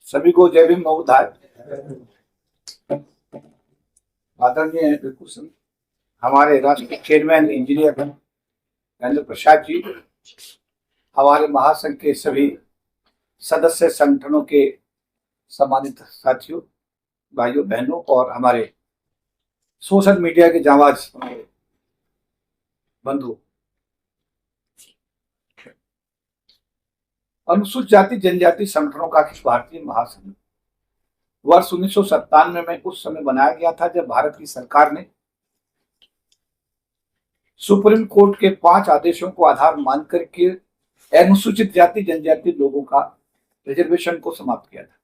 सभी को जय भीम नवोदय। आदरणीय बिल्कुल सभी हमारे राष्ट्रीय चेयरमैन इंजीनियर नरेंद्र प्रसाद जी, हमारे महासंघ के सभी सदस्य संगठनों के सम्मानित साथियों, भाइयों बहनों और हमारे सोशल मीडिया के जांबाज बंधु। अनुसूचित जाति जनजाति संगठनों का भारतीय महासंघ वर्ष 1997 में उस समय बनाया गया था जब भारत की सरकार ने सुप्रीम कोर्ट के 5 आदेशों को आधार मानकर के अनुसूचित जाति जनजाति लोगों का रिजर्वेशन को समाप्त किया था।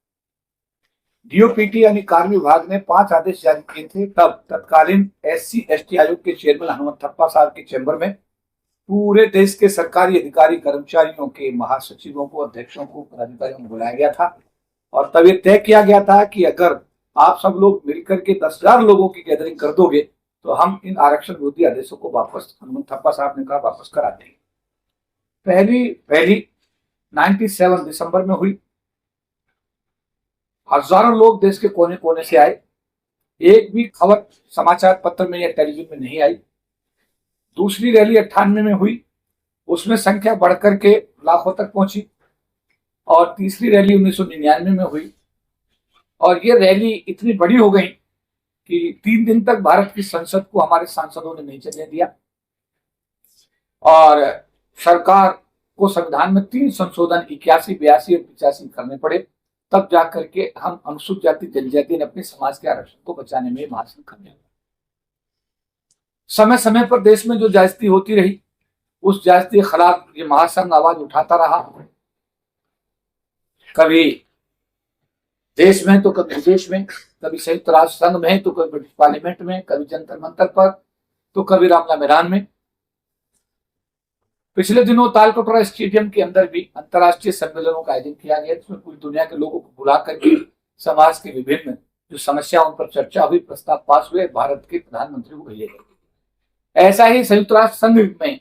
डीओपीटी यानी कार्य विभाग ने 5 आदेश जारी किए थे। तब तत्कालीन SC/ST आयोग के चेयरमैन हनुमंत थप्पा साहब के चैम्बर में पूरे देश के सरकारी अधिकारी कर्मचारियों के महासचिवों को, अध्यक्षों को, पदाधिकारियों को बुलाया गया था और तब ये तय किया गया था कि अगर आप सब लोग मिलकर के 10,000 लोगों की गैदरिंग कर दोगे तो हम इन आरक्षण विरोधी आदेशों को वापस, हनुमंत थप्पा साहब ने कहा, वापस करा देंगे। पहली 97 दिसंबर में हुई। हजारों लोग देश के कोने कोने से आए। एक भी खबर समाचार पत्र में या टेलीविजन में नहीं आई। दूसरी रैली 98 में हुई, उसमें संख्या बढ़कर के लाखों तक पहुंची और तीसरी रैली 1999 में हुई और ये रैली इतनी बड़ी हो गई कि 3 दिन तक भारत की संसद को हमारे सांसदों ने नहीं चलने दिया और सरकार को संविधान में 3 संशोधन 81, 82 और 85 करने पड़े। तब जाकर के हम अनुसूचित जाति जनजाति ने अपने समाज के आरक्षण को बचाने में महासंघ करने लगे। समय समय पर देश में जो ज्यादती होती रही, उस ज्यादती के खिलाफ ये महासंघ आवाज उठाता रहा। कभी देश में तो कभी विदेश में, कभी संयुक्त राष्ट्र संघ में तो कभी ब्रिटिश पार्लियामेंट में, कभी जंतर मंतर पर तो कभी रामला मैदान में। पिछले दिनों तालकटोरा स्टेडियम के अंदर भी अंतर्राष्ट्रीय सम्मेलनों का आयोजन किया गया, जिसमें पूरी दुनिया के लोगों को बुला करके समाज के विभिन्न जो समस्या उन पर चर्चा हुई, प्रस्ताव पास हुए, भारत के प्रधानमंत्री को भेजे गए। ऐसा ही संयुक्त राष्ट्र संघ में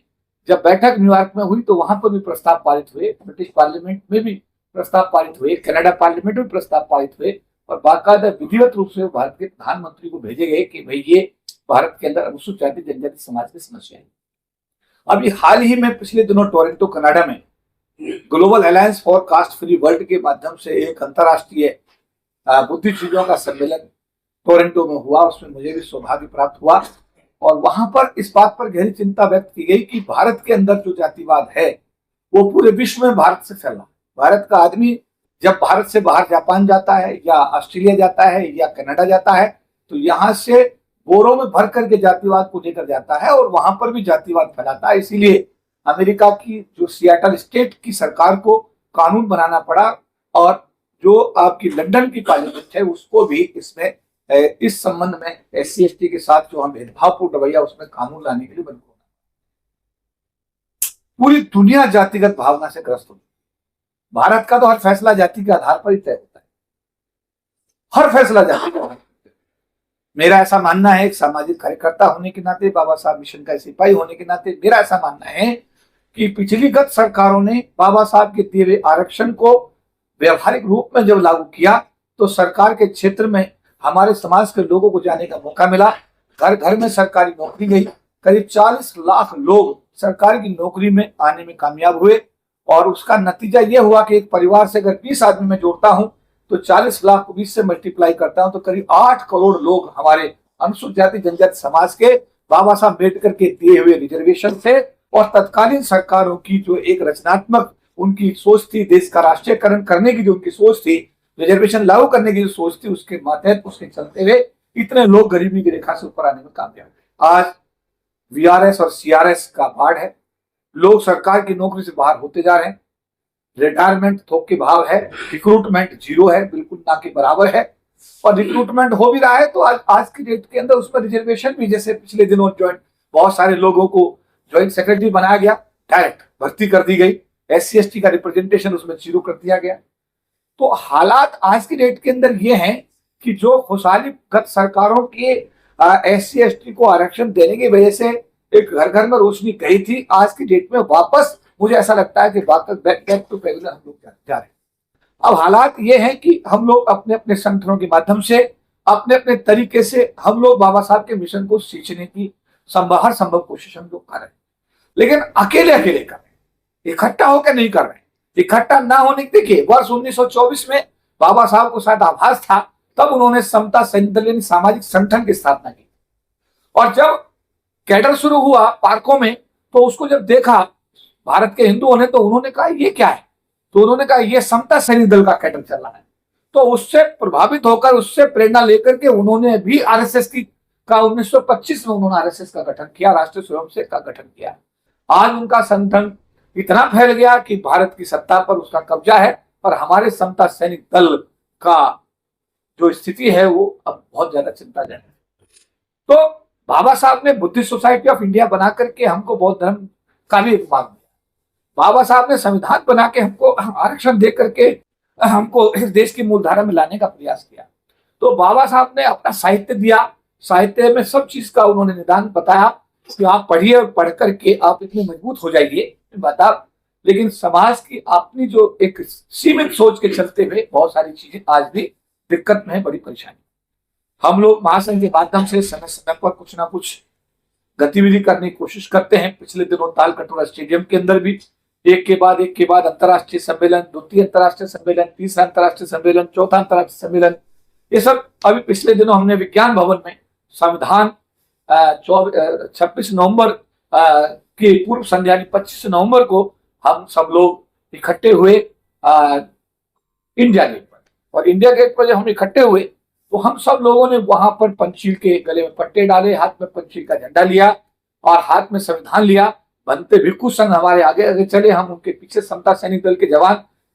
जब बैठक न्यूयॉर्क में हुई तो वहां पर भी प्रस्ताव पारित हुए, ब्रिटिश पार्लियामेंट में भी प्रस्ताव पारित हुए, कनाडा पार्लियामेंट में प्रस्ताव पारित हुए और बाकायदा विधिवत रूप से भारत के प्रधानमंत्री को भेजे गए कि भाई ये भारत के अंदर अनुसूचित जाति जनजाति समाज की समस्या है। अभी हाल ही में पिछले दिनों टोरंटो कनाडा में Global Alliance for Caste Free World के माध्यम से एक अंतर्राष्ट्रीय बुद्धिजीवियों का सम्मेलन टोरंटो में हुआ। उसमें मुझे भी सौभाग्य प्राप्त हुआ और वहां पर इस बात पर गहरी चिंता व्यक्त की गई कि भारत के अंदर जो जातिवाद है वो पूरे विश्व में भारत से फैला। भारत का आदमी जब भारत से बाहर जापान जाता है या ऑस्ट्रेलिया जाता है या कनाडा जाता है तो यहाँ से बोरों में भर करके जातिवाद को लेकर जाता है और वहां पर भी जातिवाद फैलाता है। इसीलिए अमेरिका की जो सियाटल स्टेट की सरकार को कानून बनाना पड़ा और जो आपकी लंदन की पार्लियामेंट है उसको भी इसमें इस संबंध में SC/ST के साथ जो हम भेदभावपूर्ण रवैया उसमें कानून लाने के लिए मजबूर होना। पूरी दुनिया जातिगत भावना से ग्रस्त होती। भारत का तो हर फैसला जाति के आधार पर ही तय होता है, हर फैसला जाति के आधार। मेरा ऐसा मानना है, एक सामाजिक कार्यकर्ता होने के नाते, बाबा साहब मिशन का सिपाही होने के नाते मेरा ऐसा मानना है कि पिछलीगत सरकारों ने बाबा साहब के दिए हुए आरक्षण को व्यवहारिक रूप में जब लागू किया तो सरकार के क्षेत्र में हमारे समाज के लोगों को जाने का मौका मिला। घर घर में सरकारी नौकरी गई। करीब 40 लाख लोग सरकारी की नौकरी में आने में कामयाब हुए और उसका नतीजा यह हुआ कि एक परिवार से अगर 20 आदमी में जोड़ता हूं तो 40 लाख को 20 से मल्टीप्लाई करता हूं तो करीब 8 करोड़ लोग हमारे अनुसूचित जाति जनजाति समाज के बाबा साहब अम्बेडकर के दिए हुए रिजर्वेशन थे। और तत्कालीन सरकारों की जो एक रचनात्मक उनकी सोच थी, देश का राष्ट्रीयकरण करने की जो उनकी सोच थी, रिजर्वेशन लागू करने की जो सोच थी, उसके मातहत उसके चलते हुए इतने लोग गरीबी की रेखा से ऊपर आने में कामयाब। आज VRS और CRS का पार्ट है। लोग सरकार की नौकरी से बाहर होते जा रहे हैं। रिटायरमेंट थोक के भाव है, रिक्रूटमेंट 0 है, बिल्कुल ना के बराबर है और रिक्रूटमेंट हो भी रहा है तो आज की डेट के अंदर उसमें रिजर्वेशन भी, जैसे पिछले दिनों ज्वाइंट बहुत सारे लोगों को ज्वाइंट सेक्रेटरी बनाया गया, डायरेक्ट भर्ती कर दी गई, SC/ST का रिप्रेजेंटेशन उसमें 0 कर दिया गया। तो हालात आज की डेट के अंदर ये हैं कि जो खुशहाली गत सरकारों के SC/ST को आरक्षण देने की वजह से एक घर घर में रोशनी गई थी, आज की डेट में वापस मुझे ऐसा लगता है कि बैक टू पेविलियन हम लोग जा रहे हैं। अब हालात ये हैं कि हम लोग अपने अपने संगठनों के माध्यम से, अपने अपने तरीके से हम लोग बाबा साहब के मिशन को सींचने की हर संभव कोशिश हम लोग कर रहे हैं, लेकिन अकेले अकेले कर रहे हैं, इकट्ठा होकर नहीं कर रहे हैं। इकट्ठा ना होने के, देखिए वर्ष 1924 में बाबा साहब को शायद आभास था, तब उन्होंने समता सैनिक दल यानी सामाजिक संगठन की स्थापना की। और जब कैडर शुरू हुआ पार्कों में, तो उसको जब देखा भारत के हिंदुओं ने, तो उन्होंने कहा ये क्या है, तो उन्होंने कहा ये समता सैनिक दल का कैडर चल रहा है। तो उससे प्रभावित होकर, उससे प्रेरणा लेकर के उन्होंने भी आरएसएस की का 1925 में उन्होंने आरएसएस का गठन किया, राष्ट्रीय स्वयंसेवक का गठन किया। आज उनका संगठन इतना फैल गया कि भारत की सत्ता पर उसका कब्जा है, और हमारे समता सैनिक दल का जो स्थिति है वो अब बहुत ज्यादा चिंताजनक है। तो बाबा साहब ने बुद्धिस्ट सोसाइटी ऑफ इंडिया बना करके हमको बौद्ध धर्म का भी एक मार्ग दिया। बाबा साहब ने संविधान बना के हमको आरक्षण दे करके हमको इस देश की मूलधारा में लाने का प्रयास किया। तो बाबा साहब ने अपना साहित्य दिया, साहित्य में सब चीज का उन्होंने निदान बताया कि आप पढ़िए और पढ़ करके आप इतने मजबूत हो जाइए, बता। लेकिन समाज की अपनी जो एक सीमित सोच के चलते हुए बहुत सारी चीजें आज भी दिक्कत में है, बड़ी परेशानी। हम लोग महासंघ के माध्यम से समय समय पर कुछ ना कुछ गतिविधि करने की कोशिश करते हैं। पिछले दिनों ताल कटोरा स्टेडियम के अंदर भी एक के बाद अंतर्राष्ट्रीय सम्मेलन, द्वितीय अंतर्राष्ट्रीय सम्मेलन, तीसरा अंतर्राष्ट्रीय सम्मेलन, चौथा अंतर्राष्ट्रीय सम्मेलन, ये सब अभी पिछले दिनों हमने विज्ञान भवन में संविधान 26 नवंबर की पूर्व संध्या 25 नवंबर को हम सब लोग इकट्ठे हुए इंडिया गेट पर। और इंडिया गेट पर जब हम इकट्ठे हुए तो हम सब लोगों ने वहां पर पंचशील के गले में पट्टे डाले, हाथ में पंचशील का झंडा लिया और हाथ में संविधान लिया। भंते भिक्खु संघ हमारे आगे आगे चले, हम उनके पीछे, समता सैनिक दल के जवान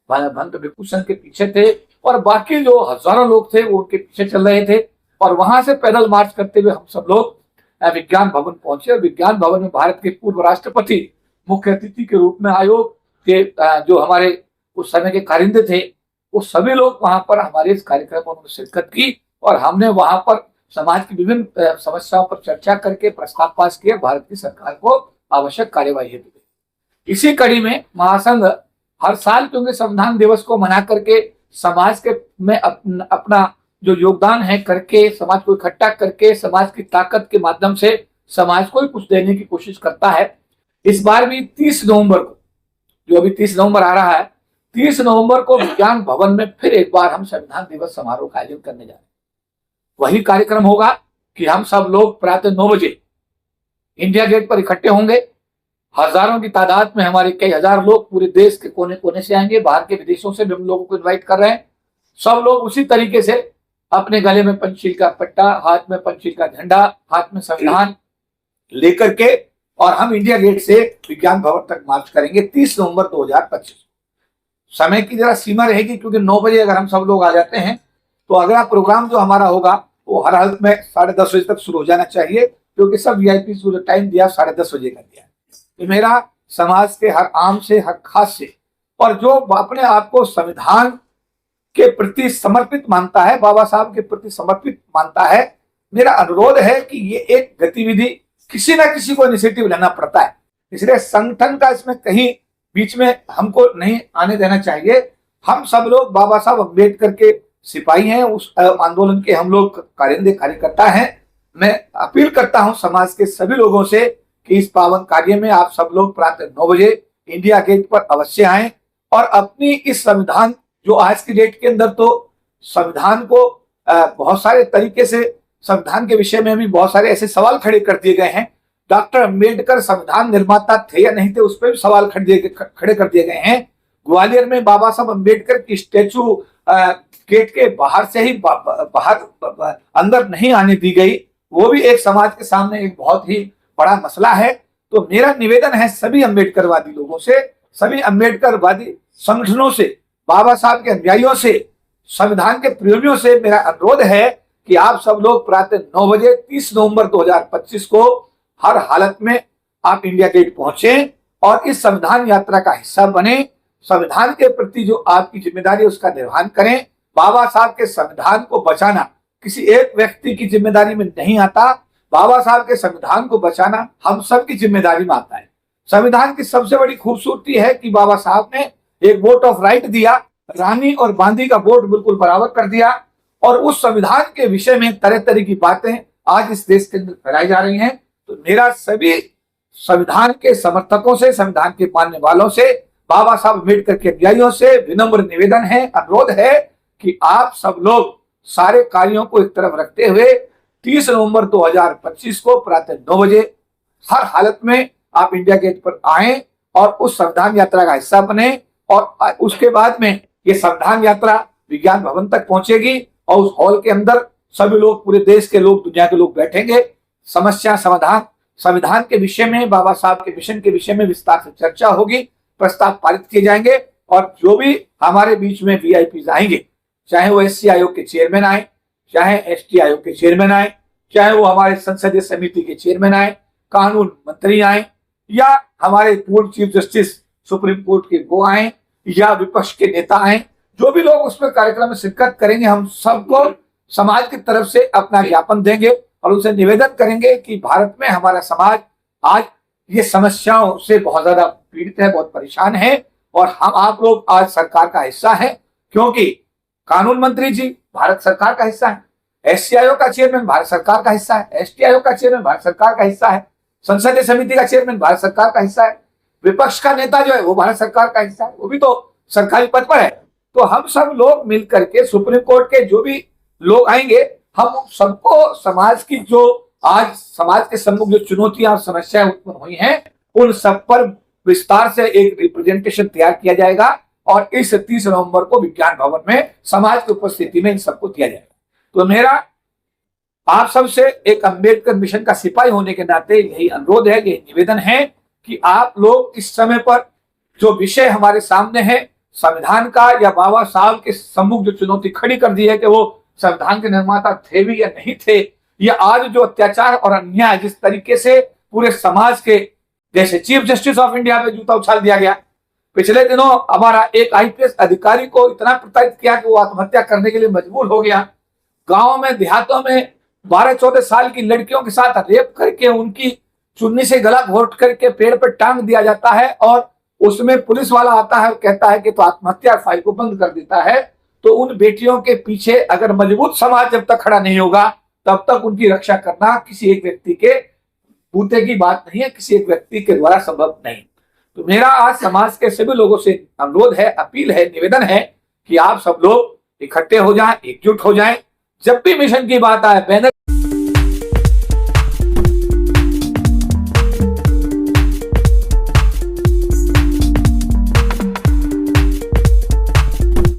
भंते भिक्खु संघ के पीछे थे, और बाकी जो हजारों लोग थे वो उनके पीछे चल रहे थे। और वहां से पैदल मार्च करते हुए हम सब लोग विज्ञान भवन पहुंचे। और विज्ञान भवन में भारत के पूर्व राष्ट्रपति मुख्य अतिथि के रूप में, आयोग के जो हमारे उस समय के कारिंदे थे, वो सभी लोग वहां पर हमारे इस कार्यक्रम में उन्होंने शिरकत की, और हमने वहां पर समाज की विभिन्न समस्याओं पर चर्चा करके प्रस्ताव पास किया, भारत की सरकार को आवश्यक कार्यवाही हेतु दी। इसी कड़ी में महासंघ हर साल क्योंकि संविधान दिवस को मना करके समाज के में अपना जो योगदान है करके, समाज को इकट्ठा करके, समाज की ताकत के माध्यम से समाज को कुछ देने की कोशिश करता है। इस बार भी 30 नवंबर को, जो अभी 30 नवंबर आ रहा है, 30 नवंबर को विज्ञान भवन में फिर एक बार हम संविधान दिवस समारोह का आयोजन करने जा रहे हैं। वही कार्यक्रम होगा कि हम सब लोग प्रातः 9 बजे इंडिया गेट पर इकट्ठे होंगे। हजारों की तादाद में हमारे कई हजार लोग पूरे देश के कोने कोने से आएंगे, बाहर के विदेशों से भी हम लोगों को इन्वाइट कर रहे हैं। सब लोग उसी तरीके से अपने गले में पंचशील का पट्टा, हाथ में पंचशील का झंडा, हाथ में संविधान लेकर के, और हम इंडिया गेट से विज्ञान भवन तक मार्च करेंगे 30 नवंबर 2025। समय की जरा सीमा रहेगी, क्योंकि 9 बजे अगर हम सब लोग आ जाते हैं तो अगला प्रोग्राम जो हमारा होगा वो हर हालत में 10:30 बजे तक शुरू हो जाना चाहिए, क्योंकि सब वीआईपी जो टाइम दिया 10:30 बजे का दिया। तो मेरा समाज के हर आम से, हर खास से, और जो अपने आप को संविधान के प्रति समर्पित मानता है, बाबा साहब के प्रति समर्पित मानता है, मेरा अनुरोध है कि ये एक गतिविधि किसी ना किसी को इनिशिएटिव लेना पड़ता है। इसलिए संगठन का इसमें कहीं बीच में हमको नहीं आने देना चाहिए। हम सब लोग बाबा साहब अम्बेडकर के सिपाही हैं, उस आंदोलन के हम लोग कारिंदे कार्यकर्ता हैं। मैं अपील करता हूं समाज के सभी लोगों से कि इस पावन कार्य में आप सब लोग प्रातः 9 बजे इंडिया गेट पर अवश्य आएं, और अपनी इस संविधान, जो आज की डेट के अंदर तो संविधान को बहुत सारे तरीके से, संविधान के विषय में भी बहुत सारे ऐसे सवाल खड़े कर दिए गए हैं। डॉक्टर अम्बेडकर संविधान निर्माता थे या नहीं थे, उस पर भी सवाल खड़े कर दिए गए हैं। ग्वालियर में बाबा साहब अम्बेडकर की स्टैचू गेट के बाहर से ही बाहर अंदर नहीं आने दी गई, वो भी एक समाज के सामने एक बहुत ही बड़ा मसला है। तो मेरा निवेदन है सभी अम्बेडकरवादी लोगों से, सभी अम्बेडकरवादी संगठनों से, बाबा साहब के अनुयायियों से, संविधान के प्रेमियों से मेरा अनुरोध है कि आप सब लोग प्रातः 9 बजे 30 नवंबर 2025 को हर हालत में आप इंडिया गेट पहुंचे और इस संविधान यात्रा का हिस्सा बने। संविधान के प्रति जो आपकी जिम्मेदारी है उसका निर्वहन करें। बाबा साहब के संविधान को बचाना किसी एक व्यक्ति की जिम्मेदारी में नहीं आता, बाबा साहब के संविधान को बचाना हम सब की जिम्मेदारी में आता है। संविधान की सबसे बड़ी खूबसूरती है कि बाबा साहब ने एक वोट ऑफ राइट दिया, रानी और बांदी का वोट बिल्कुल बराबर कर दिया। और उस संविधान के विषय में तरह तरह की बातें आज इस देश के अंदर फैलाई जा रही हैं। तो मेरा सभी संविधान के समर्थकों से, संविधान के मानने वालों से, बाबा साहब अम्बेडकर के अनुयायियों से विनम्र निवेदन है, अनुरोध है कि आप सब लोग सारे कार्यों को एक तरफ रखते हुए 30 नवंबर 2025 को प्रातः 9 बजे हर हालत में आप इंडिया गेट पर आए और उस संविधान यात्रा का हिस्सा बने। और उसके बाद में ये संविधान यात्रा विज्ञान भवन तक पहुंचेगी और उस हॉल के अंदर सभी लोग, पूरे देश के लोग, दुनिया के लोग बैठेंगे। समस्या समाधान, संविधान के विषय में, बाबा साहब के मिशन के विषय में विस्तार से चर्चा होगी, प्रस्ताव पारित किए जाएंगे। और जो भी हमारे बीच में वीआईपी आएंगे, चाहे वो एससी आयोग के चेयरमैन आए, चाहे एसटी आयोग के चेयरमैन आए, चाहे वो हमारे संसदीय समिति के चेयरमैन आए, कानून मंत्री आए, या हमारे पूर्व चीफ जस्टिस सुप्रीम कोर्ट के वो आए, या विपक्ष के नेता आए, जो भी लोग उसमें कार्यक्रम में शिरकत करेंगे, हम सबको समाज की तरफ से अपना ज्ञापन देंगे और उनसे निवेदन करेंगे कि भारत में हमारा समाज आज ये समस्याओं से बहुत ज्यादा पीड़ित है, बहुत परेशान है। और हम आप लोग आज सरकार का हिस्सा है, क्योंकि कानून मंत्री जी भारत सरकार का हिस्सा है, एससी आयोग का चेयरमैन भारत सरकार का हिस्सा है, एसटी आयोग का चेयरमैन भारत सरकार का हिस्सा है, संसदीय समिति का चेयरमैन भारत सरकार का हिस्सा है, विपक्ष का नेता जो है वो भारत सरकार का हिस्सा है, वो भी तो सरकारी पद पर है। तो हम सब लोग मिलकर के, सुप्रीम कोर्ट के जो भी लोग आएंगे, हम सबको समाज की जो आज समाज के सम्मुख जो चुनौतियां और समस्याएं उत्पन्न हुई हैं, उन सब पर विस्तार से एक रिप्रेजेंटेशन तैयार किया जाएगा और इस 30 नवंबर को विज्ञान भवन में समाज की उपस्थिति में इन सबको दिया जाएगा। तो मेरा आप सबसे एक अंबेडकर मिशन का सिपाही होने के नाते यही अनुरोध है, यही निवेदन है कि आप लोग इस समय पर जो विषय हमारे सामने है संविधान का, या बाबा साहब के सम्मुख जो चुनौती खड़ी कर दी है कि वो संविधान के निर्माता थे भी या नहीं थे, या आज जो अत्याचार और अन्याय जिस तरीके से पूरे समाज के, जैसे चीफ जस्टिस ऑफ इंडिया पे जूता उछाल दिया गया, पिछले दिनों हमारा एक आईपीएस अधिकारी को इतना प्रताड़ित किया कि वो आत्महत्या करने के लिए मजबूर हो गया, गांव में देहातों में 12-14 साल की लड़कियों के साथ रेप करके उनकी चुन्नी से गला घोट करके पेड़ पर टांग दिया जाता है, और उसमें पुलिस वाला आता है और कहता है कि तो आत्महत्या फाइल को बंद कर देता है। तो उन बेटियों के पीछे अगर मजबूत समाज जब तक खड़ा नहीं होगा, तब तक उनकी रक्षा करना किसी एक व्यक्ति के बूते की बात नहीं है, किसी एक व्यक्ति के द्वारा संभव नहीं। तो मेरा आज समाज के सभी लोगों से अनुरोध है, अपील है, निवेदन है कि आप सब लोग इकट्ठे हो जाएं, एकजुट हो जाएं। जब भी मिशन की बात आए, बैनर